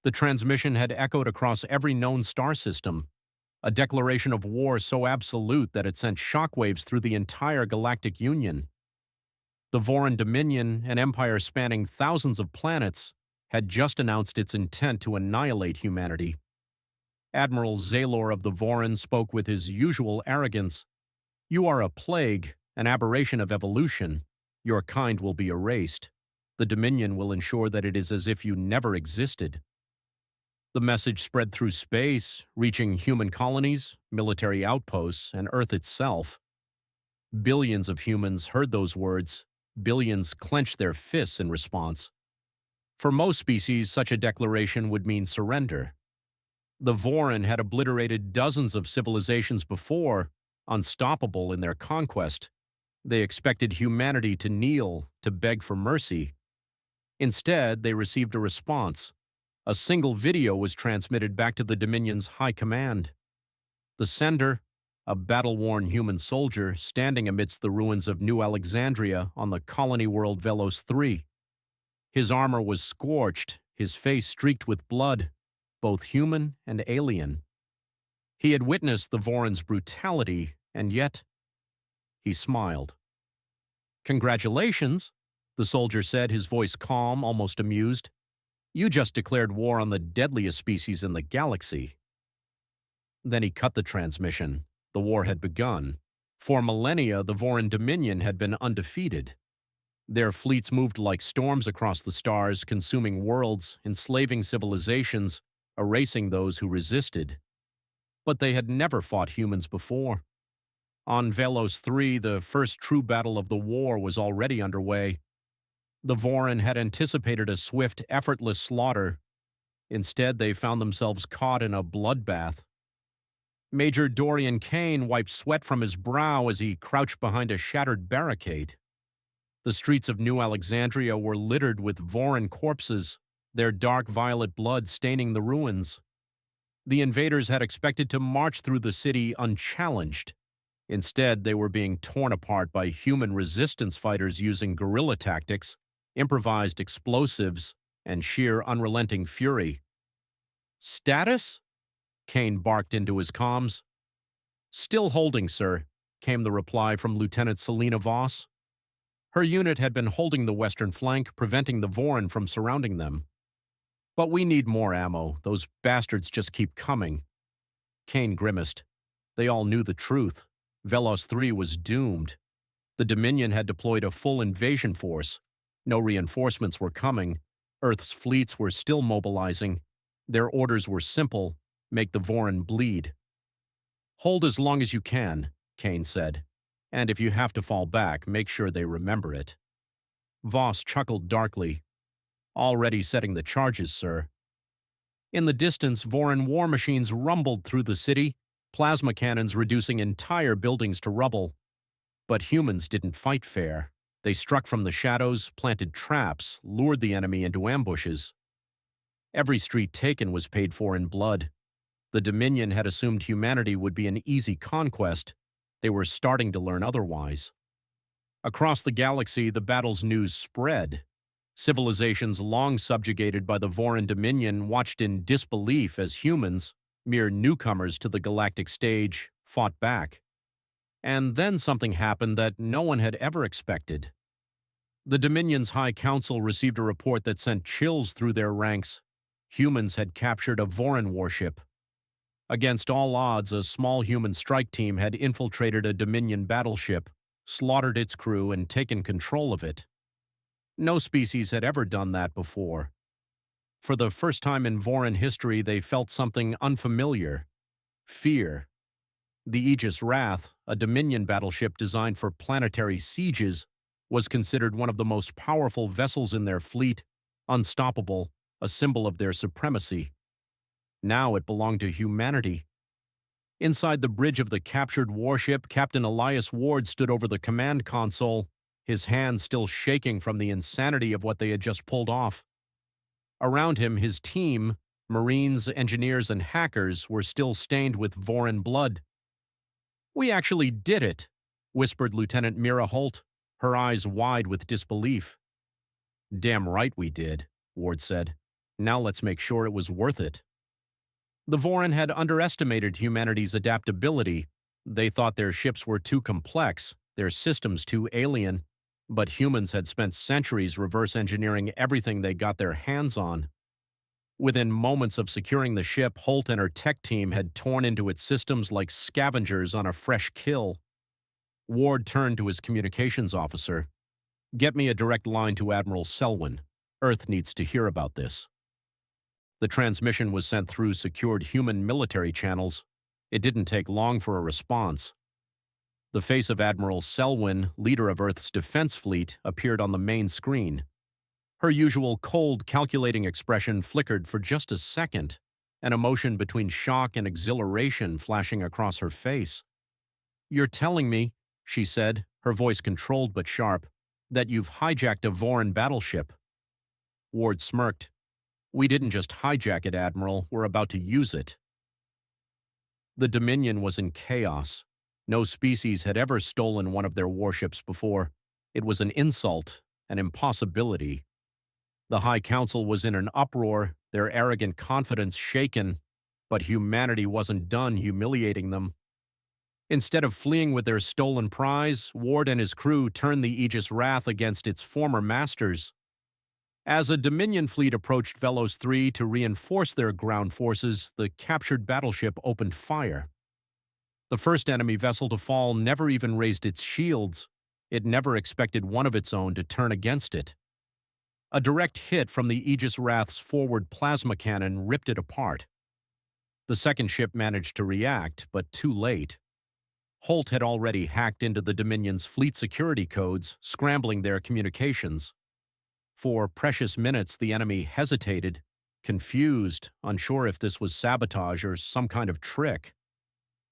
The transmission had echoed across every known star system, a declaration of war so absolute that it sent shockwaves through the entire galactic union. The Voran Dominion, an empire spanning thousands of planets, had just announced its intent to annihilate humanity. Admiral Zalor of the Voran spoke with his usual arrogance. "You are a plague, an aberration of evolution. Your kind will be erased. The Dominion will ensure that it is as if you never existed." The message spread through space, reaching human colonies, military outposts, and Earth itself. Billions of humans heard those words. Billions clenched their fists in response. For most species, such a declaration would mean surrender. The Voran had obliterated dozens of civilizations before, unstoppable in their conquest. They expected humanity to kneel, to beg for mercy. Instead, they received a response. A single video was transmitted back to the Dominion's high command. The sender, a battle-worn human soldier standing amidst the ruins of New Alexandria on the colony world Velos 3. His armor was scorched, his face streaked with blood, both human and alien. He had witnessed the Voran's brutality, and yet he smiled. "Congratulations," the soldier said, his voice calm, almost amused. "You just declared war on the deadliest species in the galaxy." Then he cut the transmission. The war had begun. For millennia, the Voran Dominion had been undefeated. Their fleets moved like storms across the stars, consuming worlds, enslaving civilizations, erasing those who resisted. But they had never fought humans before. On Velos 3, the first true battle of the war was already underway. The Voran had anticipated a swift, effortless slaughter. Instead, they found themselves caught in a bloodbath. Major Dorian Kane wiped sweat from his brow as he crouched behind a shattered barricade. The streets of New Alexandria were littered with Voran corpses, their dark violet blood staining the ruins. The invaders had expected to march through the city unchallenged. Instead, they were being torn apart by human resistance fighters using guerrilla tactics, improvised explosives, and sheer unrelenting fury. "Status?" Kane barked into his comms. "Still holding, sir," came the reply from Lieutenant Selena Voss. Her unit had been holding the western flank, preventing the Voran from surrounding them. "But we need more ammo. Those bastards just keep coming." Kane grimaced. They all knew the truth. Velos 3 was doomed. The Dominion had deployed a full invasion force. No reinforcements were coming. Earth's fleets were still mobilizing. Their orders were simple: make the Voran bleed. "Hold as long as you can," Kane said. "And if you have to fall back, make sure they remember it." Voss chuckled darkly. "Already setting the charges, sir." In the distance, Voran war machines rumbled through the city, plasma cannons reducing entire buildings to rubble. But humans didn't fight fair. They struck from the shadows, planted traps, lured the enemy into ambushes. Every street taken was paid for in blood. The Dominion had assumed humanity would be an easy conquest. They were starting to learn otherwise. Across the galaxy, the battle's news spread. Civilizations long subjugated by the Voran Dominion watched in disbelief as humans, mere newcomers to the galactic stage, fought back. And then something happened that no one had ever expected. The Dominion's High Council received a report that sent chills through their ranks. Humans had captured a Voran warship. Against all odds, a small human strike team had infiltrated a Dominion battleship, slaughtered its crew, and taken control of it. No species had ever done that before. For the first time in Voran history, they felt something unfamiliar: fear. The Aegis Wrath, a Dominion battleship designed for planetary sieges, was considered one of the most powerful vessels in their fleet, unstoppable, a symbol of their supremacy. Now it belonged to humanity. Inside the bridge of the captured warship, Captain Elias Ward stood over the command console, his hands still shaking from the insanity of what they had just pulled off. Around him, his team, Marines, engineers, and hackers, were still stained with Voran blood. "We actually did it," whispered Lieutenant Mira Holt, her eyes wide with disbelief. "Damn right we did," Ward said. Now let's make sure it was worth it. The Vorin had underestimated humanity's adaptability. They thought their ships were too complex, their systems too alien, but humans had spent centuries reverse engineering everything they got their hands on. Within moments of securing the ship, Holt and her tech team had torn into its systems like scavengers on a fresh kill. Ward turned to his communications officer. "Get me a direct line to Admiral Selwyn. Earth needs to hear about this." The transmission was sent through secured human military channels. It didn't take long for a response. The face of Admiral Selwyn, leader of Earth's defense fleet, appeared on the main screen. Her usual cold, calculating expression flickered for just a second, an emotion between shock and exhilaration flashing across her face. "You're telling me," she said, her voice controlled but sharp, "that you've hijacked a Vorin battleship." Ward smirked. "We didn't just hijack it, Admiral. We're about to use it." The Dominion was in chaos. No species had ever stolen one of their warships before. It was an insult, an impossibility. The High Council was in an uproar, their arrogant confidence shaken, but humanity wasn't done humiliating them. Instead of fleeing with their stolen prize, Ward and his crew turned the Aegis Wrath against its former masters. As a Dominion fleet approached Velos 3 to reinforce their ground forces, the captured battleship opened fire. The first enemy vessel to fall never even raised its shields. It never expected one of its own to turn against it. A direct hit from the Aegis Wrath's forward plasma cannon ripped it apart. The second ship managed to react, but too late. Holt had already hacked into the Dominion's fleet security codes, scrambling their communications. For precious minutes, the enemy hesitated, confused, unsure if this was sabotage or some kind of trick.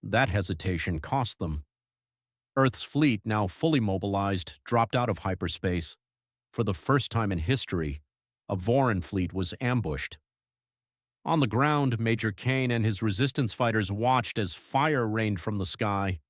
That hesitation cost them. Earth's fleet, now fully mobilized, dropped out of hyperspace. For the first time in history, a Vorin fleet was ambushed. On the ground, Major Kane and his resistance fighters watched as fire rained from the sky.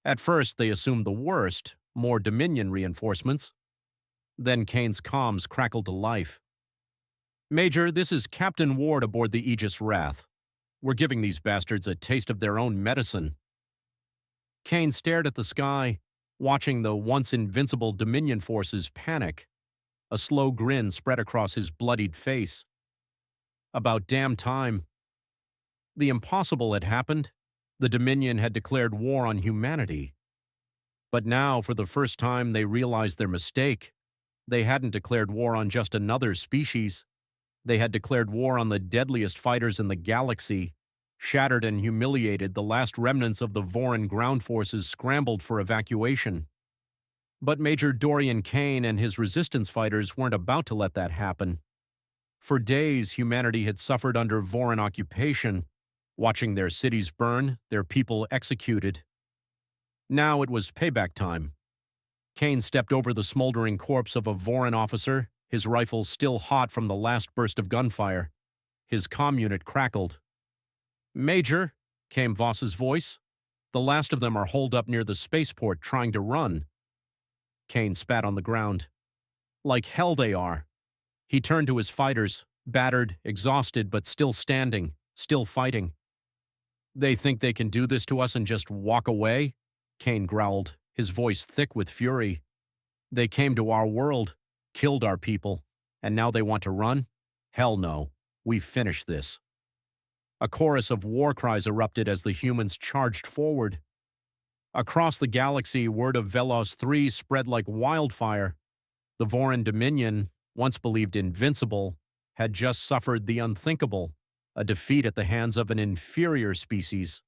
At first, they assumed the worst, more Dominion reinforcements. Then Kane's comms crackled to life. "Major, this is Captain Ward aboard the Aegis Wrath. We're giving these bastards a taste of their own medicine." Kane stared at the sky, watching the once invincible Dominion forces panic. A slow grin spread across his bloodied face. About damn time. The impossible had happened. The Dominion had declared war on humanity. But now, for the first time, they realized their mistake. They hadn't declared war on just another species. They had declared war on the deadliest fighters in the galaxy. Shattered and humiliated, the last remnants of the Vorin ground forces scrambled for evacuation. But Major Dorian Kane and his resistance fighters weren't about to let that happen. For days, humanity had suffered under Vorin occupation, watching their cities burn, their people executed. Now it was payback time. Kane stepped over the smoldering corpse of a Vorin officer, his rifle still hot from the last burst of gunfire. His comm unit crackled. "Major," came Voss's voice. "The last of them are holed up near the spaceport trying to run." Kane spat on the ground. "Like hell they are." He turned to his fighters, battered, exhausted, but still standing, still fighting. "They think they can do this to us and just walk away?" Kane growled, his voice thick with fury. "They came to our world, killed our people, and now they want to run? Hell no. We've finished this." A chorus of war cries erupted as the humans charged forward. Across the galaxy, word of Velos 3 spread like wildfire. The Vorin Dominion, once believed invincible, had just suffered the unthinkable, a defeat at the hands of an inferior species.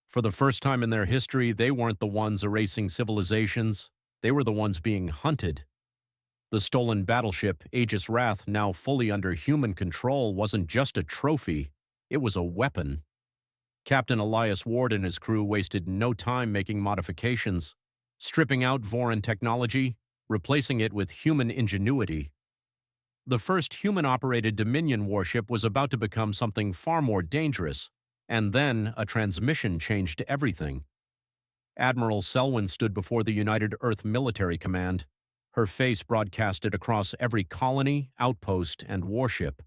For the first time in their history, they weren't the ones erasing civilizations. They were the ones being hunted. The stolen battleship, Aegis Wrath, now fully under human control, wasn't just a trophy. It was a weapon. Captain Elias Ward and his crew wasted no time making modifications, stripping out Vorin technology, replacing it with human ingenuity. The first human-operated Dominion warship was about to become something far more dangerous, and then a transmission changed everything. Admiral Selwyn stood before the United Earth Military Command, her face broadcasted across every colony, outpost, and warship.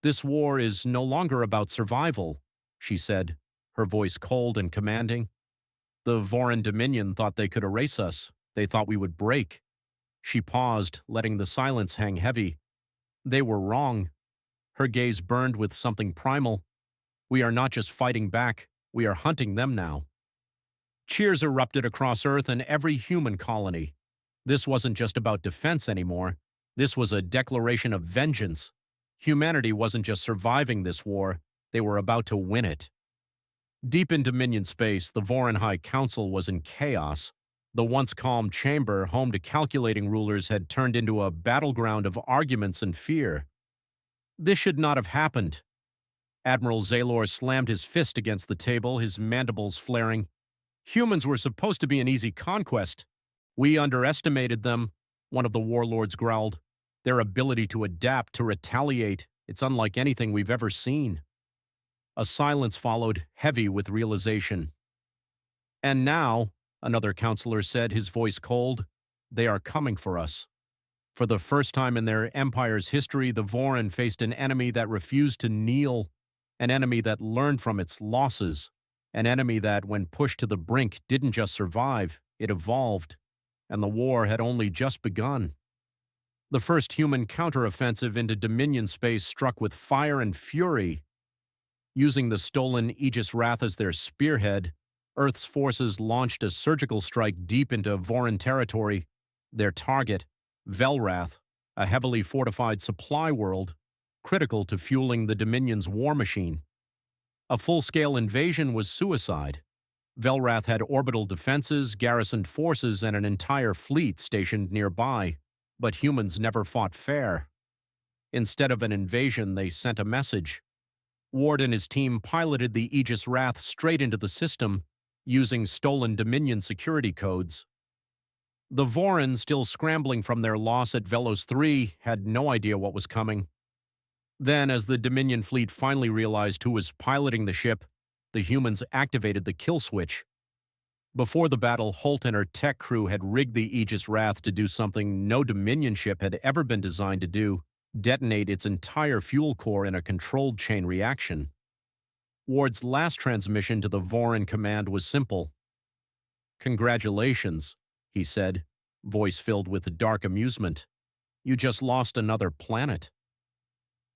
This war is no longer about survival, she said, her voice cold and commanding. The Voran Dominion thought they could erase us. They thought we would break. She paused, letting the silence hang heavy. They were wrong. Her gaze burned with something primal. We are not just fighting back, we are hunting them now. Cheers erupted across Earth and every human colony. This wasn't just about defense anymore. This was a declaration of vengeance. Humanity wasn't just surviving this war, they were about to win it. Deep in Dominion space, the Voran High Council was in chaos. The once calm chamber, home to calculating rulers, had turned into a battleground of arguments and fear. This should not have happened. Admiral Zaylor slammed his fist against the table, his mandibles flaring. Humans were supposed to be an easy conquest. We underestimated them, one of the warlords growled. Their ability to adapt, to retaliate, it's unlike anything we've ever seen. A silence followed, heavy with realization. And now, another counselor said, his voice cold, they are coming for us. For the first time in their empire's history, the Voran faced an enemy that refused to kneel, an enemy that learned from its losses, an enemy that, when pushed to the brink, didn't just survive, it evolved, and the war had only just begun. The first human counteroffensive into Dominion space struck with fire and fury. Using the stolen Aegis Wrath as their spearhead, Earth's forces launched a surgical strike deep into Voran territory. Their target, Velrath, a heavily fortified supply world, critical to fueling the Dominion's war machine. A full-scale invasion was suicide. Velrath had orbital defenses, garrisoned forces, and an entire fleet stationed nearby, but humans never fought fair. Instead of an invasion, they sent a message. Ward and his team piloted the Aegis Wrath straight into the system, using stolen Dominion security codes. The Voran, still scrambling from their loss at Velos 3, had no idea what was coming. Then, as the Dominion fleet finally realized who was piloting the ship, the humans activated the kill switch. Before the battle, Holt and her tech crew had rigged the Aegis Wrath to do something no Dominion ship had ever been designed to do: detonate its entire fuel core in a controlled chain reaction. Ward's last transmission to the Voran command was simple. "Congratulations," he said, voice filled with dark amusement. "You just lost another planet."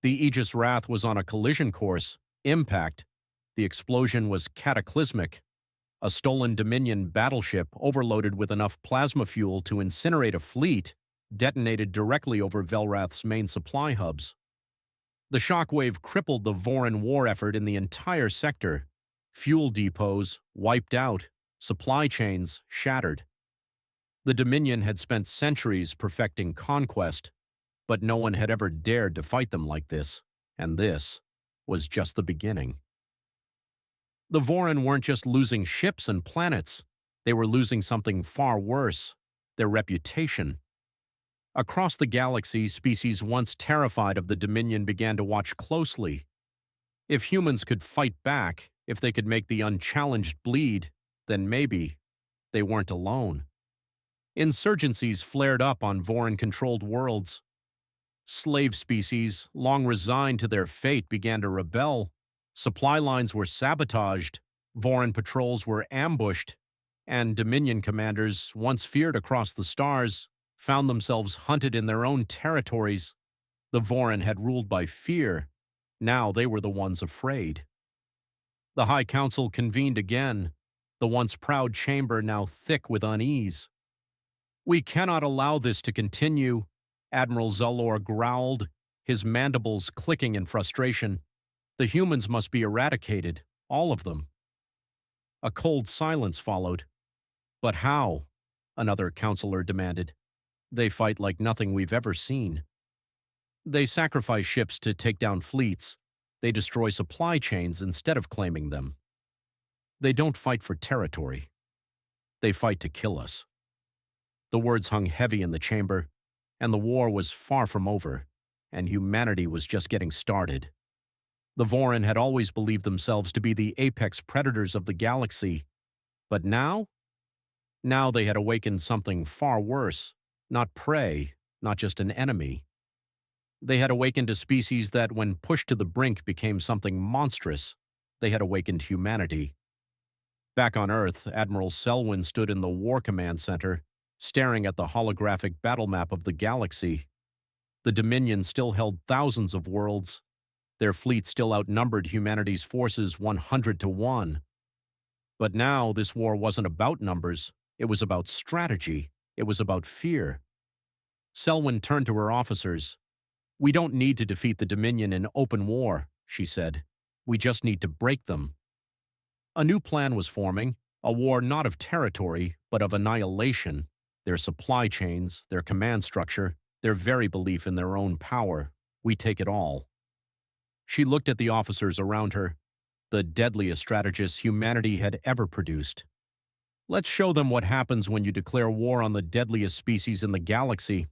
The Aegis Wrath was on a collision course. Impact. The explosion was cataclysmic. A stolen Dominion battleship, overloaded with enough plasma fuel to incinerate a fleet, detonated directly over Velrath's main supply hubs. The shockwave crippled the Voran war effort in the entire sector. Fuel depots wiped out, supply chains shattered. The Dominion had spent centuries perfecting conquest, but no one had ever dared to fight them like this, and this was just the beginning. The Voran weren't just losing ships and planets, they were losing something far worse: their reputation. Across the galaxy, species once terrified of the Dominion began to watch closely. If humans could fight back, if they could make the unchallenged bleed, then maybe they weren't alone. Insurgencies flared up on Voran-controlled worlds. Slave species, long resigned to their fate, began to rebel. Supply lines were sabotaged, Voran patrols were ambushed, and Dominion commanders, once feared across the stars, found themselves hunted in their own territories. The Voran had ruled by fear. Now they were the ones afraid. The High Council convened again, the once proud chamber now thick with unease. "We cannot allow this to continue," Admiral Zaylor growled, his mandibles clicking in frustration. "The humans must be eradicated, all of them." A cold silence followed. "But how?" another counselor demanded. "They fight like nothing we've ever seen. They sacrifice ships to take down fleets. They destroy supply chains instead of claiming them. They don't fight for territory. They fight to kill us." The words hung heavy in the chamber, and the war was far from over, and humanity was just getting started. The Voran had always believed themselves to be the apex predators of the galaxy, but now they had awakened something far worse: not prey, not just an enemy. They had awakened a species that, when pushed to the brink, became something monstrous. They had awakened humanity. Back on Earth, Admiral Selwyn stood in the War Command Center, staring at the holographic battle map of the galaxy. The Dominion still held thousands of worlds. Their fleet still outnumbered humanity's forces 100 to 1. But now, this war wasn't about numbers. It was about strategy. It was about fear. Selwyn turned to her officers. "We don't need to defeat the Dominion in open war," she said. "We just need to break them." A new plan was forming, a war not of territory, but of annihilation. Their supply chains, their command structure, their very belief in their own power. We take it all. She looked at the officers around her, the deadliest strategists humanity had ever produced. "Let's show them what happens when you declare war on the deadliest species in the galaxy,"